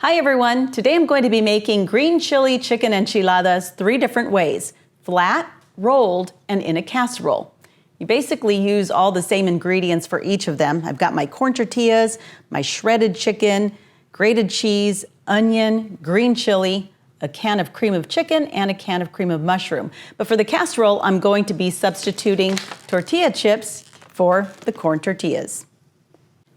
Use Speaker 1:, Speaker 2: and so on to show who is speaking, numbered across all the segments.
Speaker 1: Hi everyone, today I'm going to be making green chili chicken enchiladas 3 different ways: flat, rolled, and in a casserole. You basically use all the same ingredients for each of them. I've got my corn tortillas, my shredded chicken, grated cheese, onion, green chili, a can of cream of chicken, and a can of cream of mushroom. But for the casserole, I'm going to be substituting tortilla chips for the corn tortillas.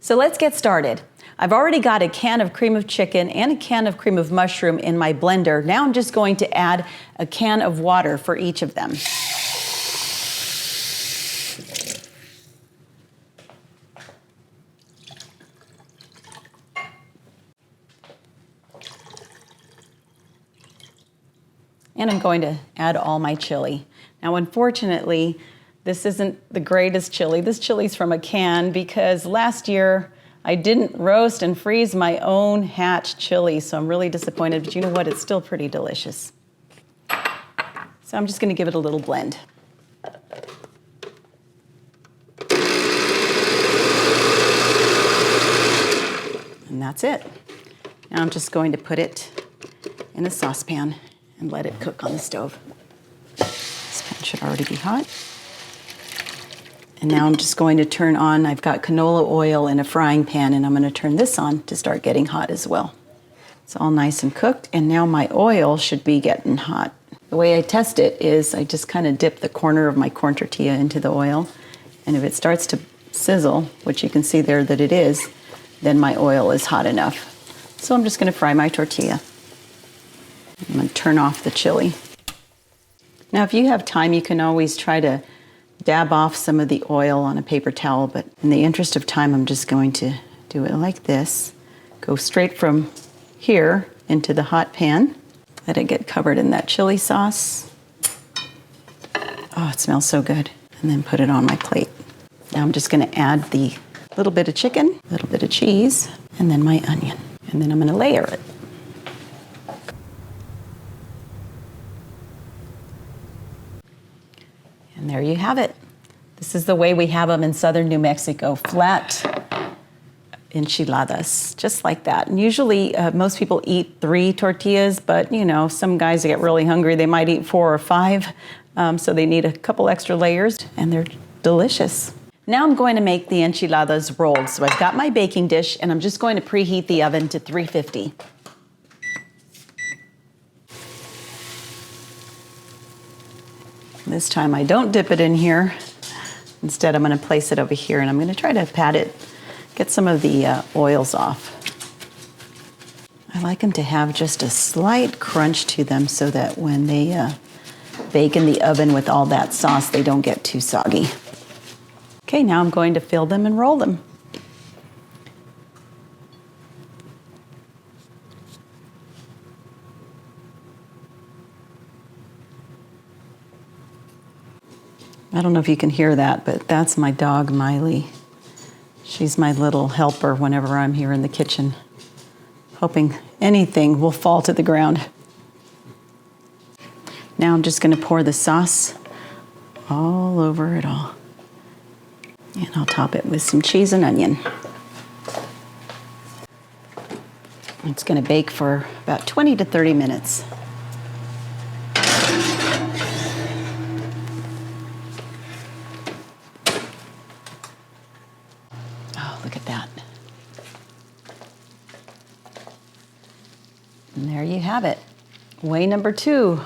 Speaker 1: So let's get started. I've already got a can of cream of chicken and a can of cream of mushroom in my blender. Now I'm just going to add a can of water for each of them. And I'm going to add all my chili. Now, unfortunately, this isn't the greatest chili. This chili's from a can because last year I didn't roast and freeze my own hatch chili, so I'm really disappointed, but you know what? It's still pretty delicious. So I'm just gonna give it a little blend. And that's it. Now I'm just going to put it in a saucepan and let it cook on the stove. This pan should already be hot. And now I'm just going to turn on, I've got canola oil in a frying pan, and I'm going to turn this on to start getting hot as well. It's all nice and cooked, and now my oil should be getting hot. The way I test it is I just kind of dip the corner of my corn tortilla into the oil, and if it starts to sizzle, which you can see there that it is, then my oil is hot enough. So I'm just going to fry my tortilla. I'm going to turn off the chili. Now if you have time, you can always try to dab off some of the oil on a paper towel, but in the interest of time, I'm just going to do it like this. Go straight from here into the hot pan. Let it get covered in that chili sauce. Oh, it smells so good. And then put it on my plate. Now I'm just going to add the little bit of chicken, a little bit of cheese, and then my onion. And then I'm going to layer it. And there you have it. This is the way we have them in southern New Mexico, flat enchiladas, just like that. And usually most people eat 3 tortillas, but you know, some guys get really hungry, they might eat 4 or 5, so they need a couple extra layers, and they're delicious. Now I'm going to make the enchiladas rolled. So I've got my baking dish, and I'm just going to preheat the oven to 350. This time I don't dip it in here. Instead, I'm going to place it over here, and I'm going to try to pat it, get some of the oils off. I like them to have just a slight crunch to them so that when they bake in the oven with all that sauce, they don't get too soggy. Okay, now I'm going to fill them and roll them. I don't know if you can hear that, but that's my dog, Miley. She's my little helper whenever I'm here in the kitchen, hoping anything will fall to the ground. Now I'm just going to pour the sauce all over it all. And I'll top it with some cheese and onion. It's going to bake for about 20 to 30 minutes. Look at that. And there you have it. Way number 2,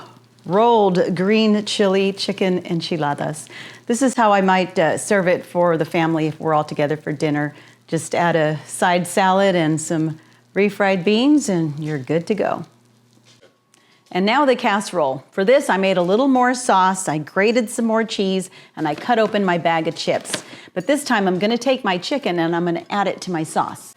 Speaker 1: rolled green chili chicken enchiladas. This is how I might serve it for the family if we're all together for dinner. Just add a side salad and some refried beans, and you're good to go. And now the casserole. For this, I made a little more sauce, I grated some more cheese, and I cut open my bag of chips. But this time I'm gonna take my chicken and I'm gonna add it to my sauce.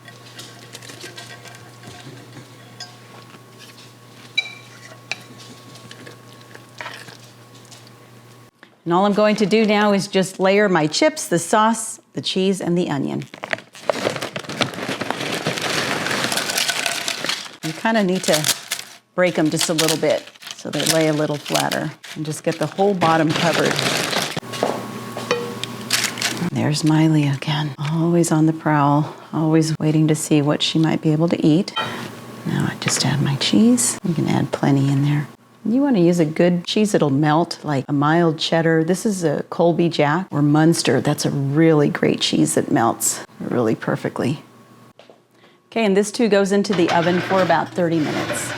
Speaker 1: And all I'm going to do now is just layer my chips, the sauce, the cheese, and the onion. You kind of need to break them just a little bit so they lay a little flatter, and just get the whole bottom covered. There's Miley again, always on the prowl, always waiting to see what she might be able to eat. Now I just add my cheese. You can add plenty in there. You want to use a good cheese that'll melt, like a mild cheddar. This is a Colby Jack or Munster. That's a really great cheese that melts really perfectly. Okay, and this too goes into the oven for about 30 minutes.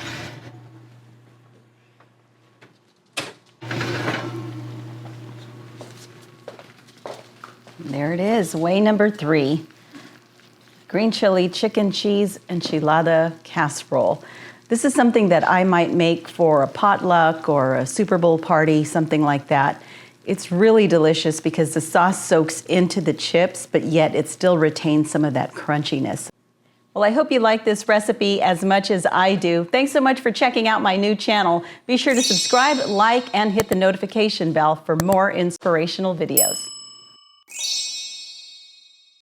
Speaker 1: There it is, way number 3. Green chili chicken cheese enchilada casserole. This is something that I might make for a potluck or a Super Bowl party, something like that. It's really delicious because the sauce soaks into the chips, but yet it still retains some of that crunchiness. Well, I hope you like this recipe as much as I do. Thanks so much for checking out my new channel. Be sure to subscribe, like, and hit the notification bell for more inspirational videos.